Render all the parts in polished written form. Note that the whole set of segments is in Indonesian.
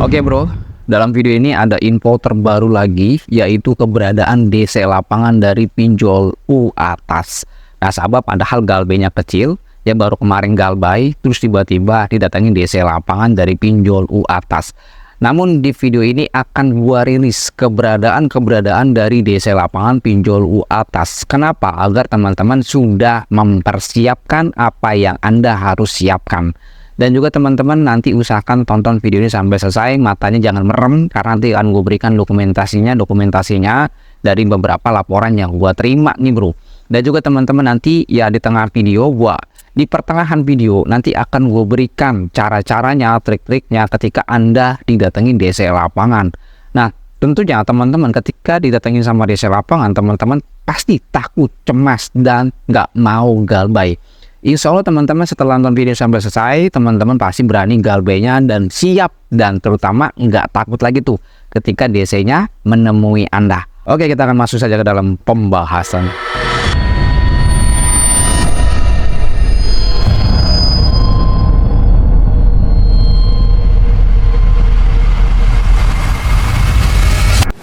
Oke bro, dalam video ini ada info terbaru lagi, yaitu keberadaan DC lapangan dari pinjol U atas. Nah sahabat, padahal galbainya kecil, yang baru kemarin galbay, terus tiba-tiba didatengin DC lapangan dari pinjol U atas. Namun di video ini akan gua rilis keberadaan dari DC lapangan pinjol U atas. Kenapa? Agar teman-teman sudah mempersiapkan apa yang Anda harus siapkan. Dan juga teman-teman nanti usahakan tonton video ini sampai selesai, matanya jangan merem, karena nanti akan gue berikan dokumentasinya dari beberapa laporan yang gue terima nih bro. Dan juga teman-teman nanti ya di tengah video di pertengahan video nanti akan gue berikan cara-caranya, trik-triknya ketika Anda didatengin DC lapangan. Nah tentunya teman-teman ketika didatengin sama DC lapangan, teman-teman pasti takut, cemas, dan nggak mau galbay. Insya Allah teman-teman setelah nonton video sampai selesai, teman-teman pasti berani galbainya dan siap, dan terutama nggak takut lagi tuh ketika DC-nya menemui Anda. Oke, kita akan masuk saja ke dalam pembahasan.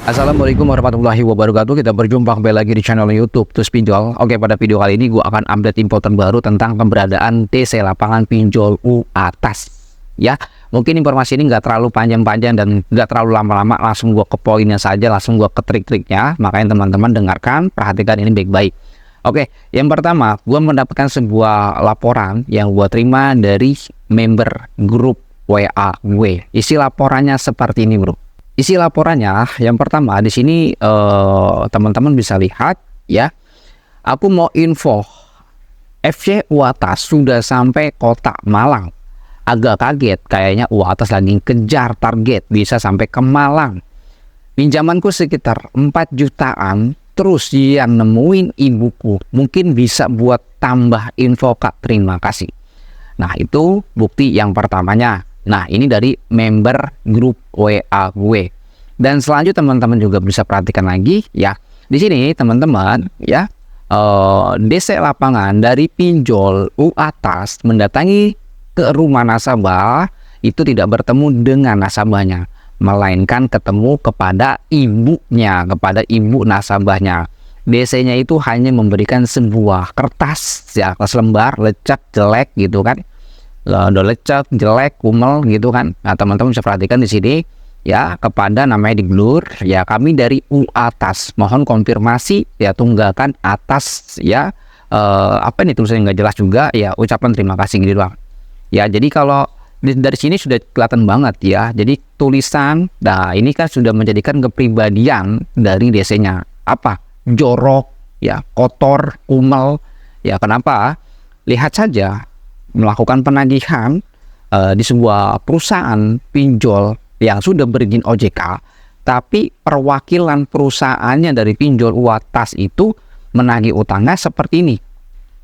Assalamualaikum warahmatullahi wabarakatuh. Kita berjumpa kembali lagi di channel YouTube Tus Pinjol. Oke, pada video kali ini gue akan update info terbaru tentang keberadaan DC lapangan pinjol U atas. Ya, mungkin informasi ini nggak terlalu panjang-panjang dan nggak terlalu lama-lama. Langsung gue ke poinnya saja, langsung gue ke trik-triknya. Makanya teman-teman dengarkan, perhatikan ini baik-baik. Oke, yang pertama, gue mendapatkan sebuah laporan yang gue terima dari member grup WA gue. Isi laporannya seperti ini, bro. Isi laporannya yang pertama di sini teman-teman bisa lihat ya. Aku mau info FC U atas sudah sampai kota Malang. Agak kaget, kayaknya U atas lagi kejar target bisa sampai ke Malang. Pinjamanku sekitar 4 jutaan. Terus yang nemuin ibuku, mungkin bisa buat tambah info Kak, terima kasih. Nah itu bukti yang pertamanya. Nah ini dari member grup WA gue. Dan selanjutnya teman-teman juga bisa perhatikan lagi ya. Di sini teman-teman ya, DC lapangan dari pinjol U atas mendatangi ke rumah nasabah itu tidak bertemu dengan nasabahnya, melainkan ketemu kepada ibunya, kepada ibu nasabahnya. DC-nya itu hanya memberikan sebuah kertas ya, selembar lecek jelek gitu kan. Udah lecek, jelek, kumel gitu kan. Nah teman-teman bisa perhatikan di sini ya, kepada namanya di blur ya, kami dari U atas mohon konfirmasi ya tunggakan atas ya, apa ini tulisannya nggak jelas juga ya, ucapan terima kasih gitu doang ya. Jadi kalau dari sini sudah kelihatan banget ya, jadi tulisan, nah ini kan sudah menjadikan kepribadian dari DC-nya apa, jorok ya, kotor, kumel ya. Kenapa? Lihat saja, melakukan penagihan di sebuah perusahaan pinjol yang sudah berizin OJK, tapi perwakilan perusahaannya dari pinjol U atas itu menagih utangnya seperti ini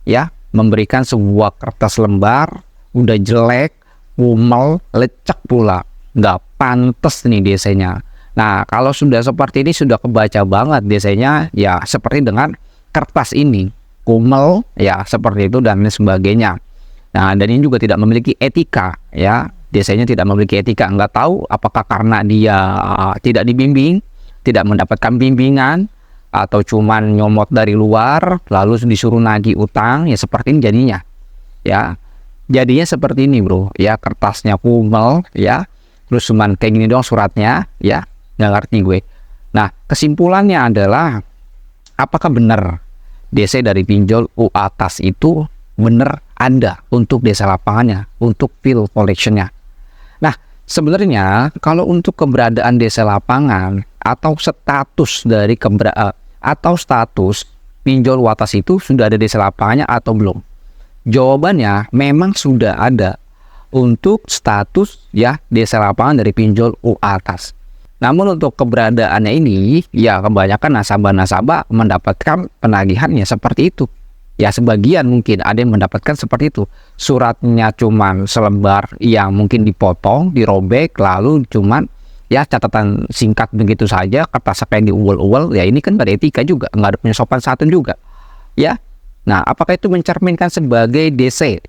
ya, memberikan sebuah kertas lembar udah jelek, kumel, lecek pula, nggak pantas nih DC-nya. Nah kalau sudah seperti ini sudah kebaca banget DC-nya ya, seperti dengan kertas ini, kumel ya seperti itu dan sebagainya. Nah dan ini juga tidak memiliki etika ya, DC-nya tidak memiliki etika. Nggak tahu apakah karena dia tidak dibimbing, tidak mendapatkan bimbingan, atau cuman nyomot dari luar lalu disuruh nagih utang ya, seperti ini jadinya ya. Jadinya seperti ini bro ya, kertasnya kumel ya, terus cuman kayak gini doang suratnya ya, nggak ngerti gue. Nah kesimpulannya adalah, apakah benar DC dari pinjol U atas itu benar Anda untuk DC lapangannya, untuk bill collectionnya? Nah sebenarnya kalau untuk keberadaan DC lapangan atau status dari status pinjol U atas itu sudah ada DC lapangannya atau belum? Jawabannya memang sudah ada untuk status ya DC lapangan dari pinjol U atas. Namun untuk keberadaannya ini ya, kebanyakan nasabah-nasabah mendapatkan penagihannya seperti itu. Ya sebagian mungkin ada yang mendapatkan seperti itu. Suratnya cuman selembar yang mungkin dipotong, dirobek, lalu cuman ya catatan singkat begitu saja, kertas kayak diuwel-uwel. Ya ini kan nggak ada etika juga, nggak ada penyopan santun juga. Ya, nah apakah itu mencerminkan sebagai DC?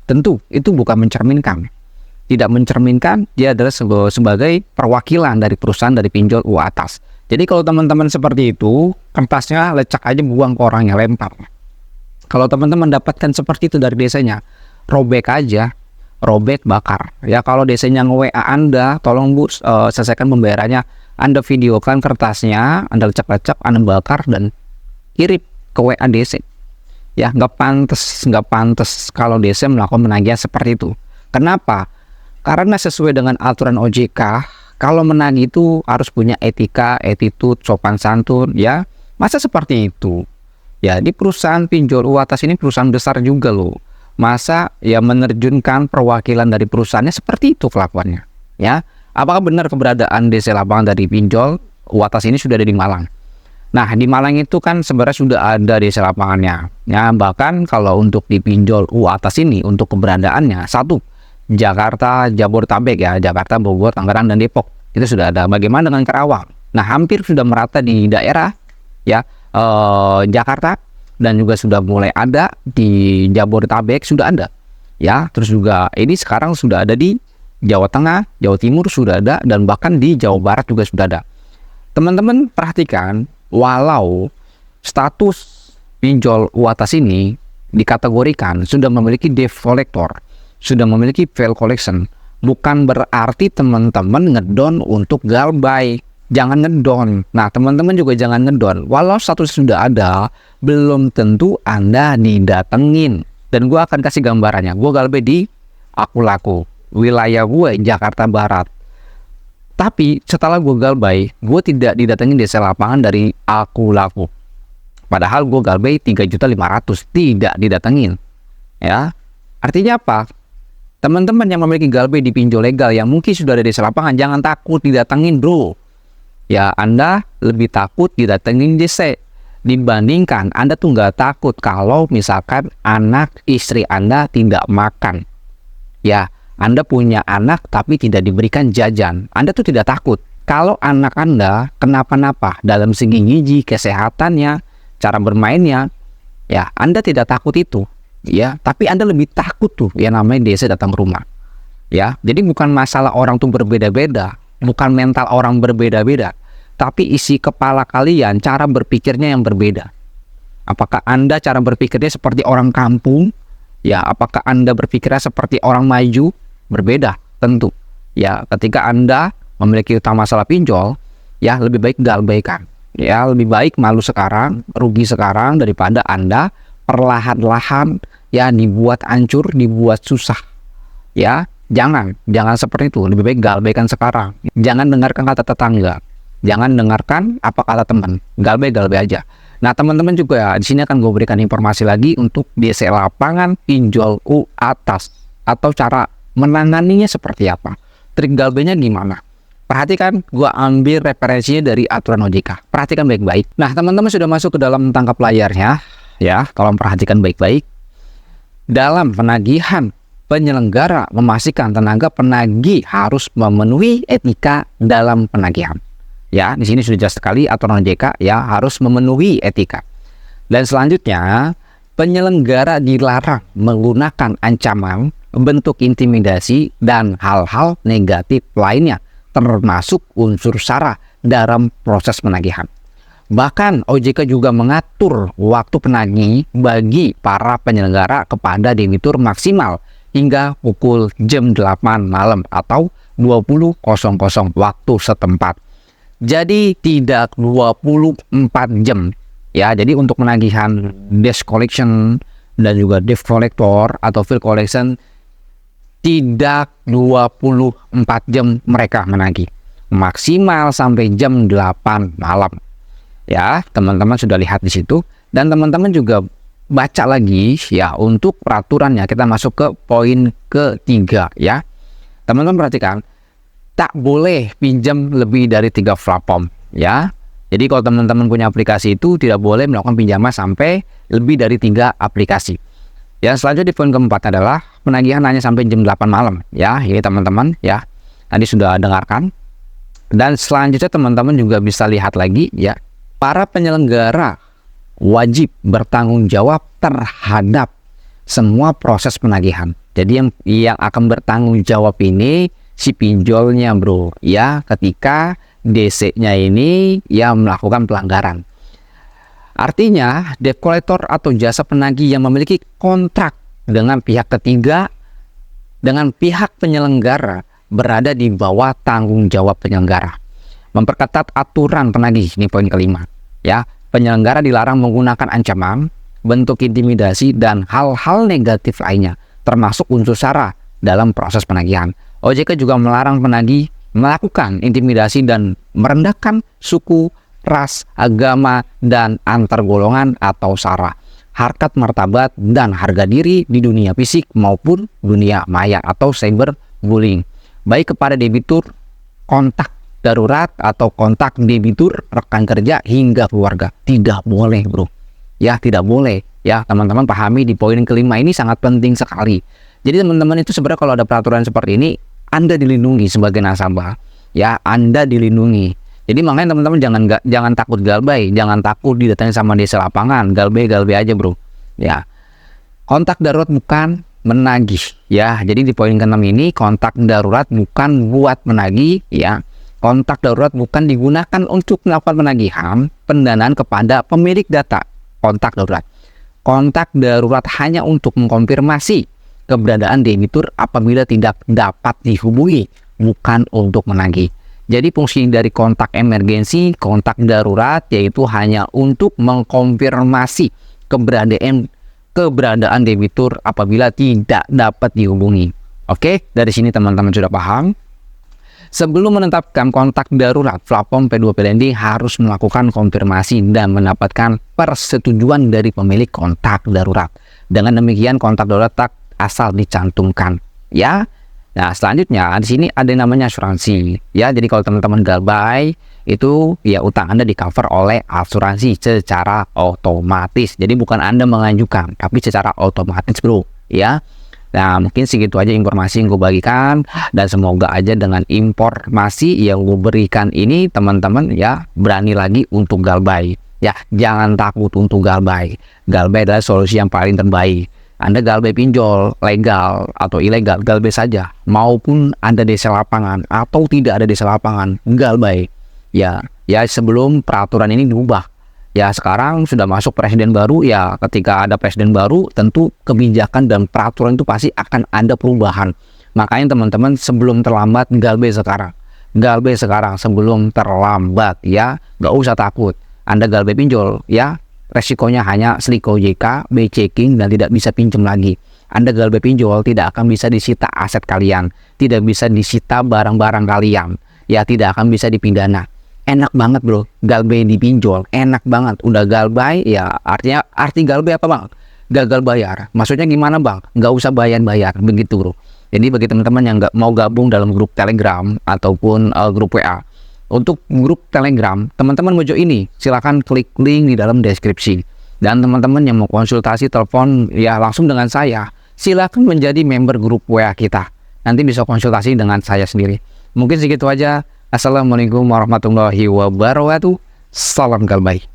Tentu itu bukan mencerminkan. tidak mencerminkan dia adalah sebagai perwakilan dari perusahaan dari pinjol atas. Jadi kalau teman-teman seperti itu, kertasnya lecak aja, buang ke orangnya, lempar. Kalau teman-teman dapatkan seperti itu dari DC-nya, robek aja, robek, bakar. Ya, kalau DC-nya nge-WA Anda, tolong Bu, selesaikan pembayarannya. Anda videokan kertasnya, Anda lecak-lecak, Anda bakar dan kirim ke WA DC. Ya, nggak pantas kalau DC melakukan penagihan seperti itu. Kenapa? Karena sesuai dengan aturan OJK, kalau menagih itu harus punya etika, attitude, sopan santun, ya. Masa seperti itu? Ya, di perusahaan pinjol atas ini perusahaan besar juga loh. Masa ya menerjunkan perwakilan dari perusahaannya seperti itu kelakuannya? Ya, apakah benar keberadaan DC lapangan dari pinjol atas ini sudah ada di Malang? Nah, di Malang itu kan sebenarnya sudah ada DC lapangannya. Ya, bahkan kalau untuk di pinjol atas ini untuk keberadaannya satu, Jakarta, Jabodetabek ya, Jakarta, Bogor, Tangerang dan Depok itu sudah ada. Bagaimana dengan Karawang? Nah, hampir sudah merata di daerah ya. Jakarta dan juga sudah mulai ada di Jabodetabek, sudah ada ya. Terus juga ini sekarang sudah ada di Jawa Tengah, Jawa Timur sudah ada, dan bahkan di Jawa Barat juga sudah ada. Teman-teman perhatikan, walau status pinjol atas ini dikategorikan sudah memiliki debt collector, sudah memiliki fail collection, bukan berarti teman-teman ngedon untuk galbay. Jangan ngedon. Nah, teman-teman juga jangan ngedon. Walau status sudah ada, belum tentu Anda didatengin. Dan gue akan kasih gambarannya. Gue galbay di Aku Laku, wilayah gue Jakarta Barat. Tapi setelah gue galbay, gue tidak didatengin DC lapangan dari Aku Laku. Padahal gue galbay 3.500.000, tidak didatengin. Ya, artinya apa? Teman-teman yang memiliki galbay di pinjol legal yang mungkin sudah ada DC lapangan, jangan takut didatengin, bro. Ya, Anda lebih takut didatengin DC dibandingkan Anda tuh nggak takut kalau misalkan anak istri Anda tidak makan. Ya, Anda punya anak tapi tidak diberikan jajan. Anda tuh tidak takut kalau anak Anda kenapa-napa dalam segi gizi, kesehatannya, cara bermainnya. Ya, Anda tidak takut itu. Ya, tapi Anda lebih takut tuh yang namanya DC datang ke rumah. Ya, jadi bukan masalah orang tuh berbeda-beda. Bukan mental orang berbeda-beda, tapi isi kepala kalian, cara berpikirnya yang berbeda. Apakah Anda cara berpikirnya seperti orang kampung? Ya, apakah Anda berpikirnya seperti orang maju? Berbeda, tentu. Ya, ketika Anda memiliki utama masalah pinjol, ya lebih baik galbaikan. Ya, lebih baik malu sekarang, rugi sekarang daripada Anda perlahan-lahan ya dibuat hancur, dibuat susah. Ya, jangan seperti itu. Lebih baik galbaikan sekarang. Jangan dengarkan kata tetangga. Jangan dengarkan apa kata teman. Galbay aja. Nah, teman-teman juga ya, di sini akan gue berikan informasi lagi untuk DC lapangan pinjol atas atau cara menanganinya seperti apa. Trik galbaynya gimana? Perhatikan, gue ambil referensinya dari aturan OJK. Perhatikan baik-baik. Nah, teman-teman sudah masuk ke dalam tangkap layarnya. Ya, tolong perhatikan baik-baik. Dalam penagihan, penyelenggara memastikan tenaga penagih harus memenuhi etika dalam penagihan. Ya, di sini sudah jelas sekali aturan OJK ya harus memenuhi etika. Dan selanjutnya, penyelenggara dilarang menggunakan ancaman, bentuk intimidasi dan hal-hal negatif lainnya, termasuk unsur sara dalam proses penagihan. Bahkan OJK juga mengatur waktu penagih bagi para penyelenggara kepada debitur maksimal hingga pukul jam 8 malam atau 20.00 waktu setempat. Jadi tidak 24 jam. Ya, jadi untuk penagihan debt collection dan juga debt collector atau field collection tidak 24 jam mereka menagih. Maksimal sampai jam 8 malam. Ya, teman-teman sudah lihat di situ dan teman-teman juga baca lagi ya untuk peraturannya. Kita masuk ke poin ketiga ya. Teman-teman perhatikan, tak boleh pinjam lebih dari 3 platform ya. Jadi kalau teman-teman punya aplikasi itu tidak boleh melakukan pinjaman sampai lebih dari 3 aplikasi. Yang selanjutnya di poin keempat adalah penagihan hanya sampai jam 8 malam ya. Ini teman-teman ya. Tadi sudah dengarkan. Dan selanjutnya teman-teman juga bisa lihat lagi ya. Para penyelenggara wajib bertanggung jawab terhadap semua proses penagihan. Jadi yang akan bertanggung jawab ini si pinjolnya bro, ya, ketika DC-nya ini ya melakukan pelanggaran. Artinya debt collector atau jasa penagih yang memiliki kontrak dengan pihak ketiga dengan pihak penyelenggara berada di bawah tanggung jawab penyelenggara. Memperketat aturan penagih, ini poin kelima, ya. Penyelenggara dilarang menggunakan ancaman, bentuk intimidasi dan hal-hal negatif lainnya, termasuk unsur sara dalam proses penagihan. OJK juga melarang penagih melakukan intimidasi dan merendahkan suku, ras, agama, dan antar golongan atau sara, harkat martabat, dan harga diri di dunia fisik maupun dunia maya atau cyberbullying, baik kepada debitur, kontak darurat, atau kontak debitur, rekan kerja, hingga keluarga. Tidak boleh bro, ya, tidak boleh. Ya, teman-teman pahami di poin kelima ini sangat penting sekali. Jadi teman-teman itu sebenarnya kalau ada peraturan seperti ini, Anda dilindungi sebagai nasabah, ya, Anda dilindungi. Jadi makanya teman-teman jangan takut galbay, jangan takut didatangi sama desa lapangan, galbay aja bro. Ya, kontak darurat bukan menagih, ya. Jadi di poin ke-6 ini kontak darurat bukan buat menagih, ya. Kontak darurat bukan digunakan untuk melakukan penagihan pendanaan kepada pemilik data kontak darurat. Kontak darurat hanya untuk mengkonfirmasi keberadaan debitur apabila tidak dapat dihubungi, bukan untuk menagih. Jadi fungsi dari kontak emergensi, kontak darurat yaitu hanya untuk mengkonfirmasi keberadaan debitur apabila tidak dapat dihubungi. Oke, dari sini teman-teman sudah paham. Sebelum menetapkan kontak darurat, platform P2P Lending harus melakukan konfirmasi dan mendapatkan persetujuan dari pemilik kontak darurat. Dengan demikian kontak darurat tak asal dicantumkan, ya. Nah, selanjutnya di sini ada yang namanya asuransi, ya. Jadi kalau teman-teman galbay itu ya utang Anda di cover oleh asuransi secara otomatis. Jadi bukan Anda mengajukan, tapi secara otomatis, bro, ya. Nah, mungkin segitu aja informasi yang gue bagikan, dan semoga aja dengan informasi yang gue berikan ini teman-teman ya berani lagi untuk galbay. Ya, jangan takut untuk galbay. Galbay adalah solusi yang paling terbaik. Anda galbay pinjol legal atau ilegal, galbay saja. Maupun Anda desa lapangan atau tidak ada desa lapangan, galbay. Ya sebelum peraturan ini diubah. Ya, sekarang sudah masuk presiden baru, ya ketika ada presiden baru tentu kebijakan dan peraturan itu pasti akan ada perubahan. Makanya teman-teman sebelum terlambat galbay sekarang. Galbay sekarang sebelum terlambat, ya. Gak usah takut. Anda galbay pinjol, ya, resikonya hanya seliko OJK, checking, dan tidak bisa pinjam lagi. Anda galbay pinjol tidak akan bisa disita aset kalian, tidak bisa disita barang-barang kalian, ya, tidak akan bisa dipidana. Enak banget bro, galbay di pinjol, enak banget. Udah galbay, ya arti galbay apa bang? Gagal bayar. Maksudnya gimana bang? Nggak usah bayar-bayar, begitu bro. Jadi bagi teman-teman yang nggak mau gabung dalam grup Telegram ataupun grup WA, untuk grup Telegram, teman-teman mau join ini, silahkan klik link di dalam deskripsi. Dan teman-teman yang mau konsultasi telepon, ya langsung dengan saya, silahkan menjadi member grup WA kita. Nanti bisa konsultasi dengan saya sendiri. Mungkin segitu aja. Assalamualaikum warahmatullahi wabarakatuh. Salam galbay.